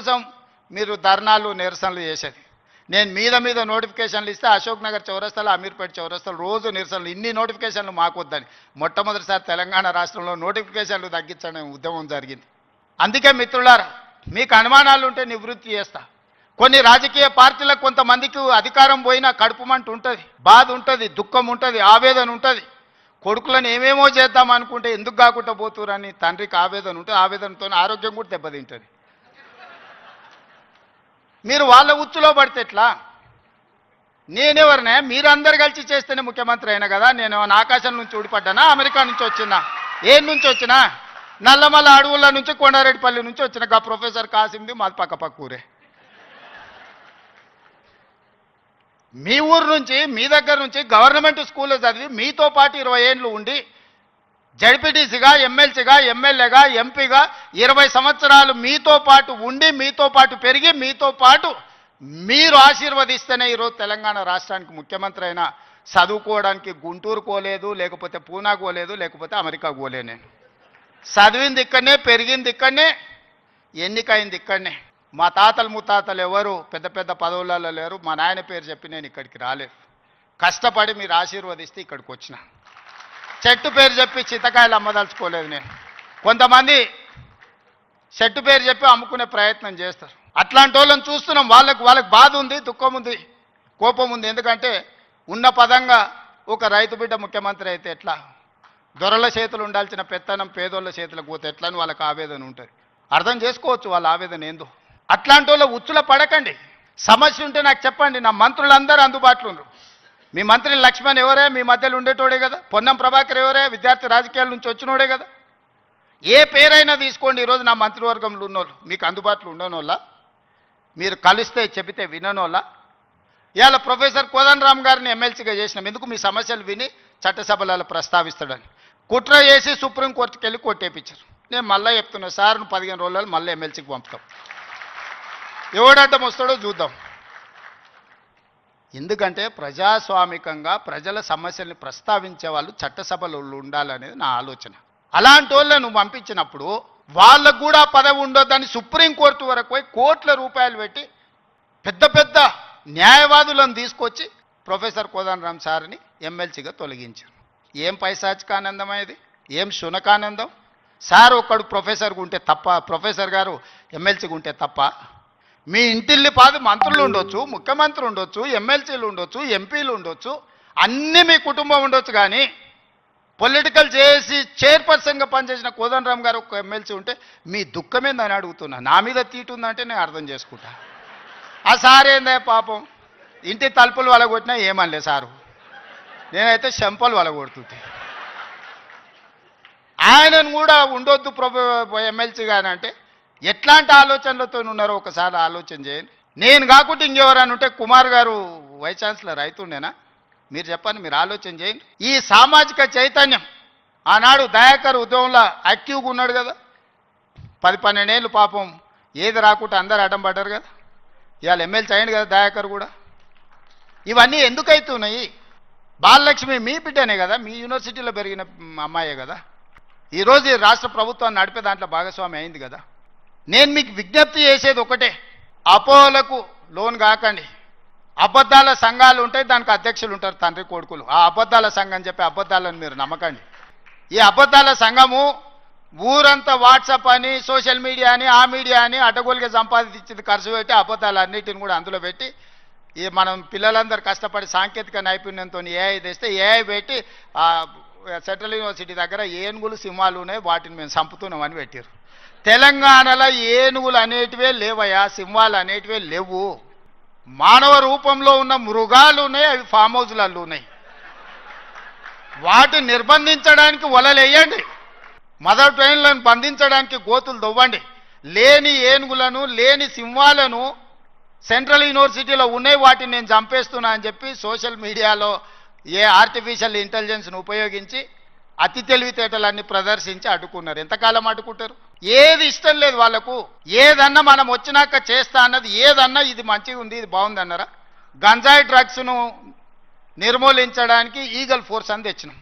కోసం మీరు ధర్నాలు నిరసనలు చేసేది. నేను మీద నోటిఫికేషన్లు ఇస్తే అశోక్ నగర్ చౌరస్తాలో అమీర్పేట చౌరస్తాలో రోజు నిరసనలు, ఇన్ని నోటిఫికేషన్లు మాకు వద్దని మొట్టమొదటిసారి తెలంగాణ రాష్ట్రంలో నోటిఫికేషన్లు తగ్గించడం ఉద్యమం జరిగింది. అందుకే మిత్రులారా, మీకు అనుమానాలు ఉంటే నివృత్తి చేస్తా. కొన్ని రాజకీయ పార్టీలకు కొంతమందికి అధికారం పోయినా కడుపుమంట ఉంటుంది, బాధ ఉంటుంది, దుఃఖం ఉంటుంది, ఆవేదన ఉంటుంది. కొడుకులను ఏమేమో చేద్దాం అనుకుంటే ఎందుకు కాకుండా పోతురని తండ్రికి ఆవేదన ఉంటుంది. ఆవేదనతో ఆరోగ్యం కూడా దెబ్బతింటుంది. మీరు వాళ్ళ ఉచ్చులో పడితే ఎట్లా? నేనెవరినే? మీరందరు కలిసి చేస్తేనే ముఖ్యమంత్రి అయినా కదా. నేను ఆకాశం నుంచి ఊడిపడ్డానా? అమెరికా నుంచి వచ్చినా? ఏం నుంచి వచ్చినా? నల్లమల్ల అడవుల నుంచి, కొండారెడ్డిపల్లి నుంచి వచ్చిన గా ప్రొఫెసర్ కాసింది మాది పక్క ఊరే. మీ ఊరు నుంచి, మీ దగ్గర నుంచి గవర్నమెంట్ స్కూల్లో చదివి మీతో పాటు 20 ఏళ్ళు ఉండి జడ్పీటీసీగా, ఎమ్మెల్సీగా, ఎమ్మెల్యేగా, ఎంపీగా 20 సంవత్సరాలు మీతో పాటు ఉండి, మీతో పాటు పెరిగి, మీతో పాటు మీరు ఆశీర్వదిస్తేనే ఈరోజు తెలంగాణ రాష్ట్రానికి ముఖ్యమంత్రి అయినా. చదువుకోవడానికి గుంటూరు పోలేదు, లేకపోతే పూనా పోలేదు, లేకపోతే అమెరికా పోలే. నేను చదివింది ఇక్కడనే, పెరిగింది ఇక్కడనే, ఎన్నికైంది ఇక్కడనే. మా తాతలు ముత్తాతలు ఎవరు పెద్ద పెద్ద పదవులలో లేరు. మా నాయన పేరు చెప్పి నేను ఇక్కడికి రాలేదు. కష్టపడి మీరు ఆశీర్వదిస్తే ఇక్కడికి వచ్చిన. చెట్టు పేరు చెప్పి చింతకాయలు అమ్మదలుచుకోలేదు నేను. కొంతమంది చెట్టు పేరు చెప్పి అమ్ముకునే ప్రయత్నం చేస్తారు. అట్లాంటి వాళ్ళని చూస్తున్నాం. వాళ్ళకి బాధ ఉంది, దుఃఖం ఉంది, కోపం ఉంది. ఎందుకంటే ఉన్న పదంగా ఒక రైతు బిడ్డ ముఖ్యమంత్రి అయితే ఎట్లా, దొరల చేతులు ఉండాల్సిన పెత్తనం పేదోళ్ళ చేతులకు పోతే ఎట్లా అని వాళ్ళకి ఆవేదన ఉంటుంది. అర్థం చేసుకోవచ్చు వాళ్ళ ఆవేదన ఏందో. అట్లాంటి వాళ్ళ ఉచ్చుల పడకండి. సమస్య ఉంటే నాకు చెప్పండి. నా మంత్రులందరూ అందుబాటులో ఉన్నారు. మీ మంత్రి లక్ష్మణ్ ఎవరే? మీ మధ్యలో ఉండేటోడే కదా. పొన్నం ప్రభాకర్ ఎవరే? విద్యార్థి రాజకీయాల నుంచి వచ్చినోడే కదా. ఏ పేరైనా తీసుకోండి. ఈరోజు నా మంత్రివర్గంలో ఉన్నోళ్ళు మీకు అందుబాటులో ఉండనోళ్ళ, మీరు కలిస్తే చెబితే విననోళ్ళ. ఇవాళ ప్రొఫెసర్ కోదండరామ్ గారిని ఎమ్మెల్సీగా చేసినాం. ఎందుకు? మీ సమస్యలు విని చట్టసభలలో ప్రస్తావిస్తాడని. కుట్ర చేసి సుప్రీంకోర్టుకి వెళ్ళి కొట్టేపించారు. నేను మళ్ళీ చెప్తున్నా, సార్ 15 రోజులు మళ్ళీ ఎమ్మెల్సీకి పంపుతాం. ఎవడడ్డం వస్తాడో చూద్దాం. ఎందుకంటే ప్రజాస్వామికంగా ప్రజల సమస్యల్ని ప్రస్తావించే వాళ్ళు చట్టసభలో ఉండాలనేది నా ఆలోచన. అలాంటి వాళ్ళను పంపించినప్పుడు వాళ్ళకు కూడా పదవి ఉండొద్దని సుప్రీంకోర్టు వరకు పోయి కోట్ల రూపాయలు పెట్టి పెద్ద పెద్ద న్యాయవాదులను తీసుకొచ్చి ప్రొఫెసర్ కోదండరామ్ సార్ని ఎమ్మెల్సీగా తొలగించారు. ఏం పైశాచికానందమైంది? ఏం శునకానందం? సార్ ఒక్కడు ప్రొఫెసర్గా ఉంటే తప్ప, ప్రొఫెసర్ గారు ఎమ్మెల్సీగా ఉంటే తప్ప? మీ ఇంటిల్లి పాది మంత్రులు ఉండొచ్చు, ముఖ్యమంత్రి ఉండొచ్చు, ఎమ్మెల్సీలు ఉండొచ్చు, ఎంపీలు ఉండొచ్చు, అన్నీ మీ కుటుంబం ఉండొచ్చు. కానీ పొలిటికల్ చేసి చైర్పర్సన్గా పనిచేసిన కోదండరామ్ గారు ఒక ఎమ్మెల్సీ ఉంటే మీ దుఃఖమేందని అడుగుతున్నా. నా మీద తీటు ఉందంటే నేను అర్థం చేసుకుంటా. ఆ సార్ ఏందే పాపం, ఇంటి తలుపులు వలగొట్టినా ఏమనలే సారు. నేనైతే చెంపలు వలగొడుతుంటే ఆయనను కూడా ఉండొద్దు ఎమ్మెల్సీగా అంటే ఎట్లాంటి ఆలోచనలతో ఉన్నారో ఒకసారి ఆలోచన చేయండి. నేను కాకుండా ఇంకెవరైనా ఉంటే కుమార్ గారు వైస్ ఛాన్సలర్ అవుతుండేనా? మీరు చెప్పండి, మీరు ఆలోచన చేయండి. ఈ సామాజిక చైతన్యం ఆనాడు దయాకర్ ఉద్యమంలో యాక్టివ్గా ఉన్నాడు కదా. 10-12 ఏళ్ళు పాపం ఏది రాకుండా అందరు అడ్డం పడ్డారు కదా. ఇవాళ ఎమ్మెల్సీ అయ్యింది కదా దయాకర్ కూడా. ఇవన్నీ ఎందుకు అవుతున్నాయి? బాలలక్ష్మి మీ బిడ్డనే కదా, మీ యూనివర్సిటీలో పెరిగిన అమ్మాయే కదా. ఈరోజు ఈ రాష్ట్ర ప్రభుత్వాన్ని నడిపే దాంట్లో భాగస్వామి అయింది కదా. నేను మీకు విజ్ఞప్తి చేసేది ఒకటే, అపోహలకు లోన్ కాకండి. అబద్ధాల సంఘాలు ఉంటాయి, దానికి అధ్యక్షులు ఉంటారు, తండ్రి కొడుకులు. ఆ అబద్ధాల సంఘం చెప్పే అబద్ధాలను మీరు నమ్మకండి. ఈ అబద్ధాల సంఘము ఊరంతా వాట్సాప్ అని, సోషల్ మీడియా అని, ఆ మీడియా అని అడ్డగోలుగా సంపాదించింది ఖర్చు పెట్టి అబద్ధాలు అన్నిటిని కూడా అందులో పెట్టి ఈ మనం పిల్లలందరూ కష్టపడి సాంకేతిక నైపుణ్యంతో ఏఐ తెస్తే ఏఐ పెట్టి సెంట్రల్ యూనివర్సిటీ దగ్గర ఏనుగులు సింహాలు ఉన్నాయి, వాటిని మేము చంపుతున్నామని పెట్టారు. తెలంగాణలో ఏనుగులు అనేటివే లేవయా, సింహాలు అనేటివే లేవు. మానవ రూపంలో ఉన్న మృగాలు ఉన్నాయి, అవి ఫామ్ హౌస్లలో ఉన్నాయి. వాటిని నిర్బంధించడానికి వలలేయండి, మదర్ ట్రైన్లను బంధించడానికి గోతులు దవ్వండి. లేని ఏనుగులను, లేని సింహాలను సెంట్రల్ యూనివర్సిటీలో ఉన్నాయి, వాటిని నేను చంపేస్తున్నా అని చెప్పి సోషల్ మీడియాలో ఏ ఆర్టిఫిషియల్ ఇంటెలిజెన్స్ను ఉపయోగించి అతి తెలివితేటలన్నీ ప్రదర్శించి అడ్డుకున్నారు. ఎంతకాలం అడ్డుకుంటారు? ఏది ఇష్టం లేదు వాళ్ళకు. ఏదన్నా మనం వచ్చినాక చేస్తా అన్నది ఏదన్నా ఇది మంచిగా ఉంది, ఇది బాగుంది అన్నారా? గంజాయి డ్రగ్స్ను నిర్మూలించడానికి ఈగల్ ఫోర్స్ అని తెచ్చినాం.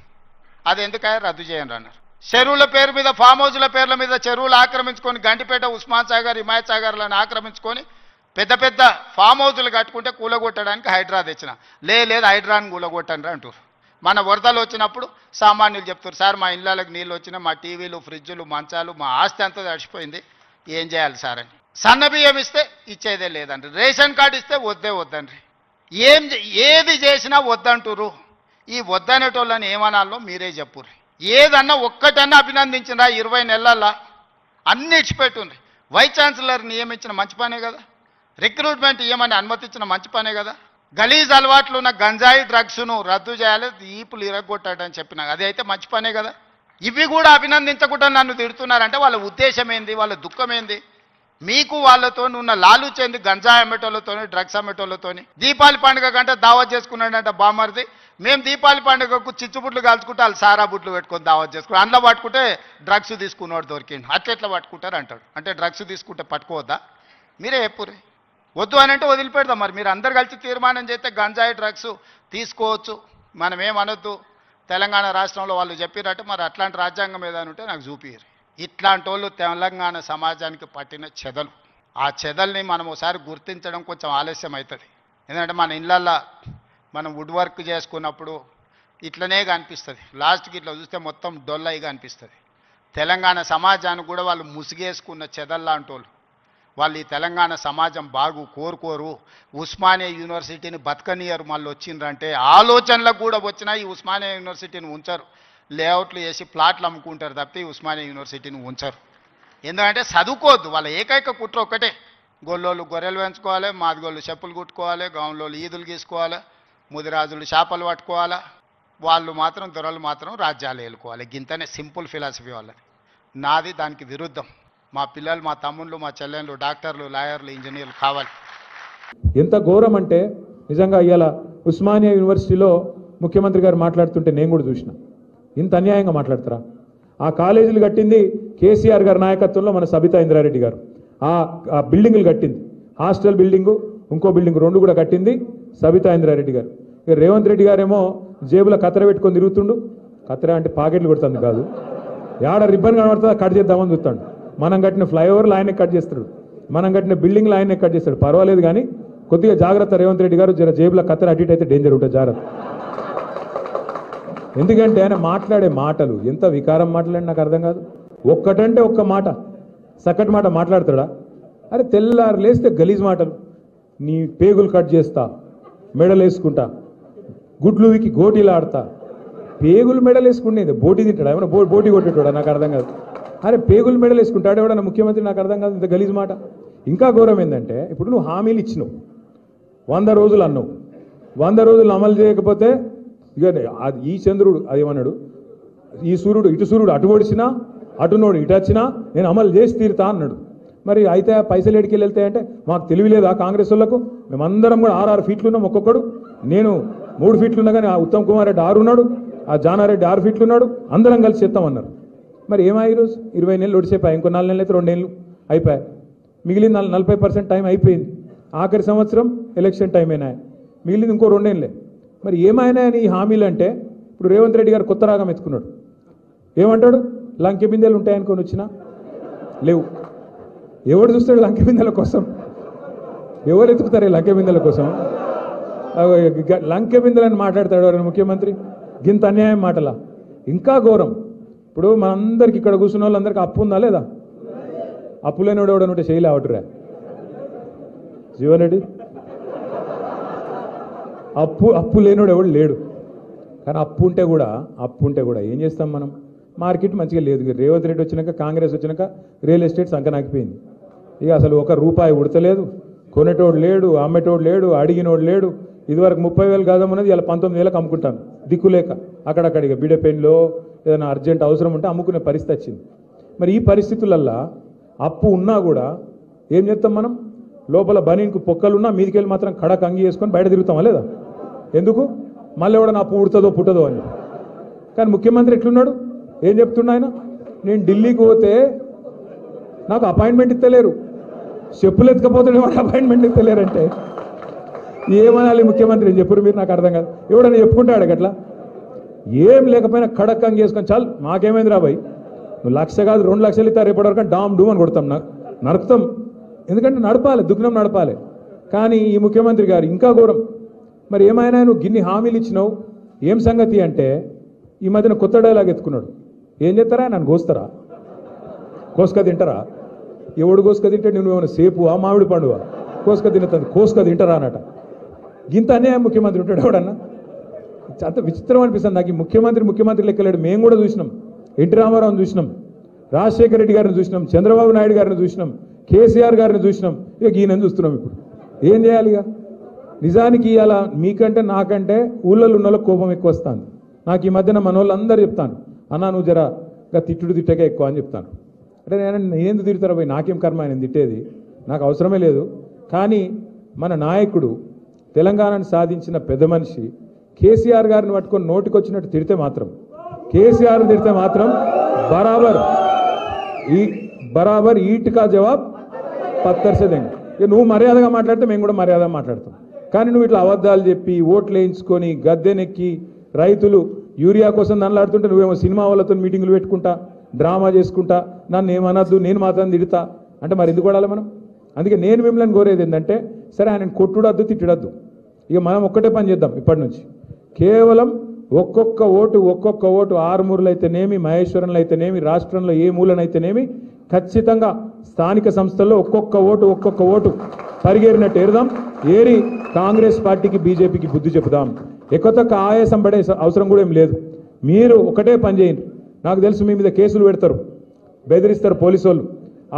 అది ఎందుకయ్యా రద్దు చేయండి అన్నారు. చెరువుల పేరు మీద ఫామ్ హౌస్ల పేర్ల మీద చెరువులు ఆక్రమించుకొని గంటిపేట ఉస్మాన్ సాగర్ హిమాయత్ సాగర్లను ఆక్రమించుకొని పెద్ద పెద్ద ఫామ్ హౌస్లు కట్టుకుంటే కూలగొట్టడానికి హైడ్రా తెచ్చిన లేదు హైడ్రాని కూలగొట్టండి అంటారు. మన వరదలు వచ్చినప్పుడు సామాన్యులు చెప్తారు, సార్ మా ఇళ్ళకి నీళ్ళు వచ్చినా మా టీవీలు ఫ్రిడ్జులు మంచాలు మా ఆస్తి అంతా తడిచిపోయింది, ఏం చేయాలి సార్ అని. సన్న బియ్యం ఇస్తే ఇచ్చేదే లేదండి, రేషన్ కార్డు ఇస్తే వద్దండి, ఏది చేసినా వద్దంటురు. ఈ వద్దనేటోళ్ళని ఏమనాలో మీరే చెప్పుర్రి. ఏదన్నా ఒక్కటన్నా అభినందించినా 20 నెలల్లో అన్ని ఇచ్చిపెట్టుండ్రి. వైస్ ఛాన్సలర్ నియమించిన మంచి పనే కదా, రిక్రూట్మెంట్ ఇవ్వమని అనుమతించిన మంచి పనే కదా. గలీజ్ అలవాట్లు ఉన్న గంజాయి డ్రగ్స్ను రద్దు చేయాలి, ఈపులు ఇరగొట్టాడని చెప్పినా అది అయితే మంచి పనే కదా. ఇవి కూడా అభినందించకుండా నన్ను తిడుతున్నారంటే వాళ్ళ ఉద్దేశం ఏంది, వాళ్ళ దుఃఖం ఏంది? మీకు వాళ్ళతో ఉన్న లాలుచేంది గంజాయి అమ్మేటోళ్ళతోని డ్రగ్స్ అమ్మేటోళ్ళతోని. దీపావళి పండుగ కంటే దావత్ చేసుకున్నాడంట బామర్ది, మేము దీపావళి పండుగకు చిచ్చుబుట్లు కాల్చుకుంటే వాళ్ళు సారా బుట్లు పెట్టుకొని దావత్ చేసుకుని అందులో పట్టుకుంటే డ్రగ్స్ తీసుకున్నాడు దొరికిండు, అట్లెట్లా పట్టుకుంటారు అంటాడు. అంటే డ్రగ్స్ తీసుకుంటే పట్టుకోవద్దా? మీరే చెప్పుర్రి. వద్దు అని అంటే వదిలిపెడదాం. మరి మీరు అందరు కలిసి తీర్మానం చేస్తే గంజాయి డ్రగ్స్ తీసుకోవచ్చు, మనం ఏమనొద్దు. తెలంగాణ రాష్ట్రంలో వాళ్ళు చెప్పినట్టు మరి అట్లాంటి రాజ్యాంగం ఏదైనా ఉంటే నాకు చూపిరు. ఇట్లాంటి వాళ్ళు తెలంగాణ సమాజానికి పట్టిన చెదలు. ఆ చెదల్ని మనం ఒకసారి గుర్తించడం కొంచెం ఆలస్యం అవుతుంది. ఎందుకంటే మన ఇళ్ళల్లో మనం వుడ్ వర్క్ చేసుకున్నప్పుడు ఇట్లనే కనిపిస్తుంది, లాస్ట్కి ఇట్లా చూస్తే మొత్తం డొల్లయిగా అనిపిస్తుంది. తెలంగాణ సమాజానికి కూడా వాళ్ళు ముసిగేసుకున్న చెదల్లాంటి వాళ్ళు ఈ తెలంగాణ సమాజం బాగు కోరుకోరు. ఉస్మానియా యూనివర్సిటీని బతకనియరు. మళ్ళీ వచ్చిండ్రంటే ఆలోచనలకు కూడా వచ్చినా ఈ ఉస్మానియా యూనివర్సిటీని ఉంచరు, లేఅవుట్లు వేసి ప్లాట్లు అమ్ముకుంటారు తప్పితే ఈ ఉస్మానియా యూనివర్సిటీని ఉంచరు. ఎందుకంటే చదువుకోవద్దు. వాళ్ళ ఏకైక కుట్ర ఒక్కటే, గొల్లోళ్ళు గొర్రెలు పెంచుకోవాలి, మాదిగోళ్ళు చెప్పులు కుట్టుకోవాలి, గౌన్లోళ్ళు ఈదులు గీసుకోవాలి, ముదిరాజులు చేపలు పట్టుకోవాలా, వాళ్ళు మాత్రం దొరలు మాత్రం రాజ్యాలు ఏలుకోవాలి. గింతనే సింపుల్ ఫిలాసఫీ వాళ్ళది. నాది దానికి విరుద్ధం. మా పిల్లలు, మా తమ్ముళ్ళు, మా చెల్లెళ్ళు డాక్టర్లు, లాయర్లు, ఇంజనీర్లు కావాలి. ఎంత ఘోరం అంటే నిజంగా ఇవాళ ఉస్మానియా యూనివర్సిటీలో ముఖ్యమంత్రి గారు మాట్లాడుతుంటే నేను కూడా చూసిన, ఇంత అన్యాయంగా మాట్లాడతారా? ఆ కాలేజీలు కట్టింది కేసీఆర్ గారి నాయకత్వంలో మన సబితా ఇంద్రారెడ్డి గారు. ఆ బిల్డింగులు కట్టింది, హాస్టల్ బిల్డింగు ఇంకో బిల్డింగ్ రెండు కూడా కట్టింది సబితా ఇంద్రారెడ్డి గారు. ఇక రేవంత్ రెడ్డి గారేమో జేబులో కత్తెర పెట్టుకొని తిరుగుతుండు. కత్తెర అంటే పాకెట్లు కొడుతుంది కాదు, యాడ రిబ్బన్ కనబడుతుందా కట్ చేద్దామని చూస్తాడు. మనం కట్టిన ఫ్లైఓవర్లు ఆయనే కట్ చేస్తాడు, మనం కట్టిన బిల్డింగ్లు ఆయనే కట్ చేస్తాడు. పర్వాలేదు కానీ కొద్దిగా జాగ్రత్త రేవంత్ రెడ్డి గారు, జర జేబులో కత్తెర అటు ఇటు అయితే డేంజర్ ఉంటుంది, జాగ్రత్త. ఎందుకంటే ఆయన మాట్లాడే మాటలు ఎంత వికారం మాట్లాడి నాకు అర్థం కాదు. ఒక్కటంటే ఒక్క మాట, సకట్ మాట మాట్లాడతాడా? అరే తెల్లారు లేస్తే గలీజ్ మాటలు, నీ పేగులు కట్ చేస్తా, మెడలు వేసుకుంటా, గుడ్లు వికి గోటీలు ఆడతా. పేగులు మెడలు వేసుకునేది బోటీ తింటాడా? ఏమన్నా బోటీ కొట్టేటోడా? నాకు అర్థం కాదు. అరే పేగులు మెడలు వేసుకుంటాడు ఎవడన్నా ముఖ్యమంత్రి? నాకు అర్థం కాదు, ఇంత గలీజ్ మాట. ఇంకా ఘోరం ఏంటంటే ఇప్పుడు నువ్వు హామీలు ఇచ్చినావు, 100 రోజులు అన్నావు, 100 రోజులు అమలు చేయకపోతే ఇక ఈ చంద్రుడు అదేమన్నాడు, ఈ సూర్యుడు ఇటు సూర్యుడు అటు ఒడిచినా అటునోడు ఇటు వచ్చినా నేను అమలు చేసి తీరుతా అన్నాడు. మరి అయితే పైసలు ఎడికి వెళ్తాయంటే మాకు తెలియలేదా కాంగ్రెస్ వాళ్ళకు? మేమందరం కూడా 6 ఫీట్లు ఉన్నాం ఒక్కొక్కడు. నేను 3 ఫీట్లు ఉన్నా కానీ ఆ ఉత్తమ్ కుమార్ రెడ్డి 6 ఉన్నాడు, ఆ జానారెడ్డి 6 ఫీట్లు ఉన్నాడు, అందరం కలిసి చేస్తామన్నారు. మరి ఏమై ఈరోజు 20 నెలలు ఒడిసేపాయి, ఇంకో 4 నెలలు అయితే 2 నెలలు అయిపోయాయి, మిగిలిన 40% టైం అయిపోయింది. ఆఖరి సంవత్సరం ఎలక్షన్ టైం అయినా, మిగిలింది ఇంకో 2 నెలలే. మరి ఏమైనాయని ఈ హామీలు అంటే ఇప్పుడు రేవంత్ రెడ్డి గారు కొత్త రాగం ఎత్తుకున్నాడు. ఏమంటాడు? లంకె బిందెలు ఉంటాయనుకొని వచ్చినా లేవు. ఎవడు చూస్తాడు లంకె బిందెల కోసం? ఎవరు ఎత్తుకుతారు లంకె బిందెల కోసం? లంకె బిందెలని మాట్లాడతాడు ఎవరైనా ముఖ్యమంత్రి? గింత అన్యాయం మాటలా. ఇంకా ఘోరం, ఇప్పుడు మనందరికి ఇక్కడ కూర్చున్న వాళ్ళందరికీ అప్పు ఉందా లేదా? అప్పు లేనివాడు ఎవడని ఉంటే చేయలే అవటరా జీవన్ రెడ్డి? అప్పు లేనివాడు ఎవడు లేడు. కానీ అప్పు ఉంటే కూడా ఏం చేస్తాం మనం? మార్కెట్ మంచిగా లేదు. రేవంత్ రెడ్డి వచ్చినాక, కాంగ్రెస్ వచ్చినాక రియల్ ఎస్టేట్ సంకనాకిపోయింది. ఇక అసలు 1 రూపాయి ఉడతలేదు, కొనేటోడు లేడు, అమ్మేటోడు లేడు, అడిగినోడు లేడు. ఇదివరకు 30,000 కాదమ్మన్నది ఇలా 19,000కి అమ్ముకుంటాను దిక్కులేక. అక్కడక్కడ ఇక బిడపెయిన్లో ఏదైనా అర్జెంట్ అవసరం ఉంటే అమ్ముకునే పరిస్థితి వచ్చింది. మరి ఈ పరిస్థితులల్లో అప్పు ఉన్నా కూడా ఏం చేస్తాం మనం? లోపల బనీన్కు పొక్కలున్నా మీదికెళ్ళి మాత్రం కడక అంగి వేసుకొని బయట తిరుగుతామా లేదా? ఎందుకు? మళ్ళీ ఎవడన్నా అప్పు ఉడుతుందో పుట్టదో అని. కానీ ముఖ్యమంత్రి ఎట్లున్నాడు? ఏం చెప్తున్నా ఆయన? నేను ఢిల్లీకి పోతే నాకు అపాయింట్మెంట్ ఇస్తలేరు, చెప్పులు ఎత్తుకపోతే అపాయింట్మెంట్ ఇస్తలేరంటే ఏమనాలి ముఖ్యమంత్రి? ఏం చెప్పరు మీరు? నాకు అర్థం కాదు. ఎవడన్నా చెప్పుకుంటాడు అట్లా? ఏం లేకపోయినా ఖడక్కంగా చేసుకొని చాలు మాకేమైంది రా భయ్, నువ్వు 1,00,000 కాదు 2 లక్షలు ఇస్తా రేపటి వరకు డామ్ డూమ్ అని కొడతాం, నడుపుతాం. ఎందుకంటే నడపాలి, దుగ్నం నడపాలి. కానీ ఈ ముఖ్యమంత్రి గారు ఇంకా ఘోరం. మరి ఏమైనా నువ్వు గిన్ని హామీలు ఇచ్చినావు, ఏం సంగతి అంటే ఈ మధ్యన కొత్త డైలాగ్ ఎత్తుకున్నాడు. ఏం చేస్తారా, నన్ను కోస్తారా, కోసుక తింటారా? ఎవడు కోసుక తింటే నువ్వు ఏమైనా సేపు ఆ మామిడి పండుగ కోసుక తింటుంది, కోసుక తింటారా అన్నట. గింత అన్యాయం ముఖ్యమంత్రి ఉంటాడు ఎవడన్నా? అంత విచిత్రం అనిపిస్తుంది నాకు. ఈ ముఖ్యమంత్రి లెక్కలేడు. మేము కూడా చూసినాం, ఎన్టీ రామారావుని చూసినాం, రాజశేఖర రెడ్డి గారిని చూసినాం, చంద్రబాబు నాయుడు గారిని చూసినాం, కేసీఆర్ గారిని చూసినాం, ఇక ఈయనని చూస్తున్నాం. ఇప్పుడు ఏం చేయాలి? ఇక నిజానికి ఇవాళ మీకంటే నాకంటే ఊళ్ళో ఉన్న వాళ్ళకి కోపం ఎక్కువ వస్తుంది. నాకు ఈ మధ్యన మన వాళ్ళందరూ చెప్తాను, అన్నా నువ్వు జరా తిట్టుడు తిట్టకే ఎక్కువ అని చెప్తాను. అంటే నేనెందుకు తిడతారా పోయి, నాకేం కర్మ ఆయన తిట్టేది, నాకు అవసరమే లేదు. కానీ మన నాయకుడు, తెలంగాణను సాధించిన పెద్ద మనిషి కేసీఆర్ గారిని పట్టుకొని నోటికొచ్చినట్టు తిడితే మాత్రం, కేసీఆర్ని తిడితే మాత్రం బరాబర్ ఈట్కా జవాబ్ పత్తర్సేదేండి. ఇక నువ్వు మర్యాదగా మాట్లాడితే మేము కూడా మర్యాదగా మాట్లాడతాం. కానీ నువ్వు ఇట్లా అబద్ధాలు చెప్పి ఓట్లు వేయించుకొని గద్దెనెక్కి రైతులు యూరియా కోసం నన్నులాడుతుంటే నువ్వేమో సినిమా వాళ్ళతో మీటింగులు పెట్టుకుంటా, డ్రామా చేసుకుంటా, నన్ను ఏమనద్దు, నేను మాత్రం తిడతా అంటే మరి ఎందుకు కొడాలి మనం? అందుకే నేను మిమ్మల్ని కోరేది ఏంటంటే, సరే ఆయన కొట్టుడద్దు తిట్టడద్దు, ఇక మనం ఒక్కటే పని చేద్దాం. ఇప్పటి నుంచి కేవలం ఒక్కొక్క ఓటు ఆరుమూరులు అయితేనేమి, మహేశ్వరంలో అయితేనేమి, రాష్ట్రంలో ఏ మూలనైతేనేమి ఖచ్చితంగా స్థానిక సంస్థల్లో ఒక్కొక్క ఓటు పరిగేరినట్టు ఏరుదాం. ఏరి కాంగ్రెస్ పార్టీకి బీజేపీకి బుద్ధి చెబుదాం. ఎక్కువ ఆయాసం పడే అవసరం కూడా ఏం లేదు. మీరు ఒకటే పని చేయండి. నాకు తెలుసు మీ మీద కేసులు పెడతారు, బెదిరిస్తారు పోలీసు వాళ్ళు,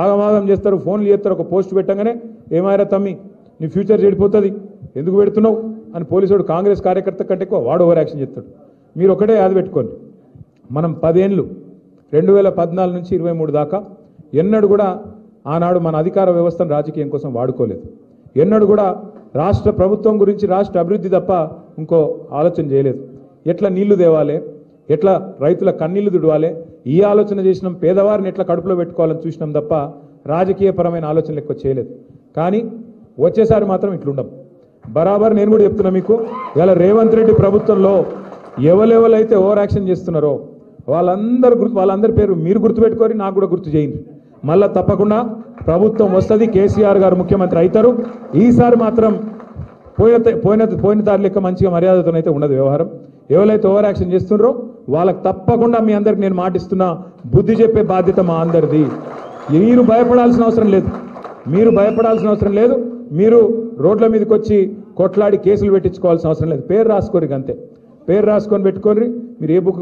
ఆగమాగం చేస్తారు, ఫోన్లు చేస్తారు. ఒక పోస్ట్ పెట్టగానే ఏమారా తమ్మి నీ ఫ్యూచర్ చెడిపోతుంది, ఎందుకు పెడుతున్నావు అని పోలీసుడు కాంగ్రెస్ కార్యకర్త కంటే ఎక్కువ వాడు ఓవర్ యాక్షన్ చేస్తాడు. మీరు ఒకటే యాద పెట్టుకోండి, మనం 10 ఏళ్ళు 2014 నుంచి 23 దాకా ఎన్నడూ కూడా ఆనాడు మన అధికార వ్యవస్థను రాజకీయం కోసం వాడుకోలేదు. ఎన్నడూ కూడా రాష్ట్ర ప్రభుత్వం గురించి, రాష్ట్ర అభివృద్ధి తప్ప ఇంకో ఆలోచన చేయలేదు. ఎట్లా నీళ్లు తేవాలి, ఎట్లా రైతుల కన్నీళ్లు దుడవాలి, ఈ ఆలోచన చేసినాం. పేదవారిని ఎట్లా కడుపులో పెట్టుకోవాలని చూసినాం తప్ప రాజకీయపరమైన ఆలోచనలు ఎక్కువ చేయలేదు. కానీ వచ్చేసారి మాత్రం ఇట్లుండం. బరాబర్ నేను కూడా చెప్తున్నా మీకు, ఇలా రేవంత్ రెడ్డి ప్రభుత్వంలో ఎవరెవరైతే ఓవర్ యాక్షన్ చేస్తున్నారో వాళ్ళందరి పేరు మీరు గుర్తుపెట్టుకొని నాకు కూడా గుర్తు చేయండి. మళ్ళా తప్పకుండా ప్రభుత్వం వస్తుంది, కేసీఆర్ గారు ముఖ్యమంత్రి అవుతారు. ఈసారి మాత్రం పోయిన దారి లెక్క మంచిగా మర్యాదతోనైతే ఉండదు వ్యవహారం. ఎవరైతే ఓవర్ యాక్షన్ చేస్తున్నారో వాళ్ళకి తప్పకుండా మీ అందరికి నేను మాటిస్తున్నా, బుద్ధి చెప్పే బాధ్యత మా అందరిది. మీరు భయపడాల్సిన అవసరం లేదు. మీరు రోడ్ల మీదకి వచ్చి కొట్లాడి కేసులు పెట్టించుకోవాల్సిన అవసరం లేదు. పేరు రాసుకోరు, అంతే. పేరు రాసుకొని పెట్టుకోండి. మీరు ఏ బుక్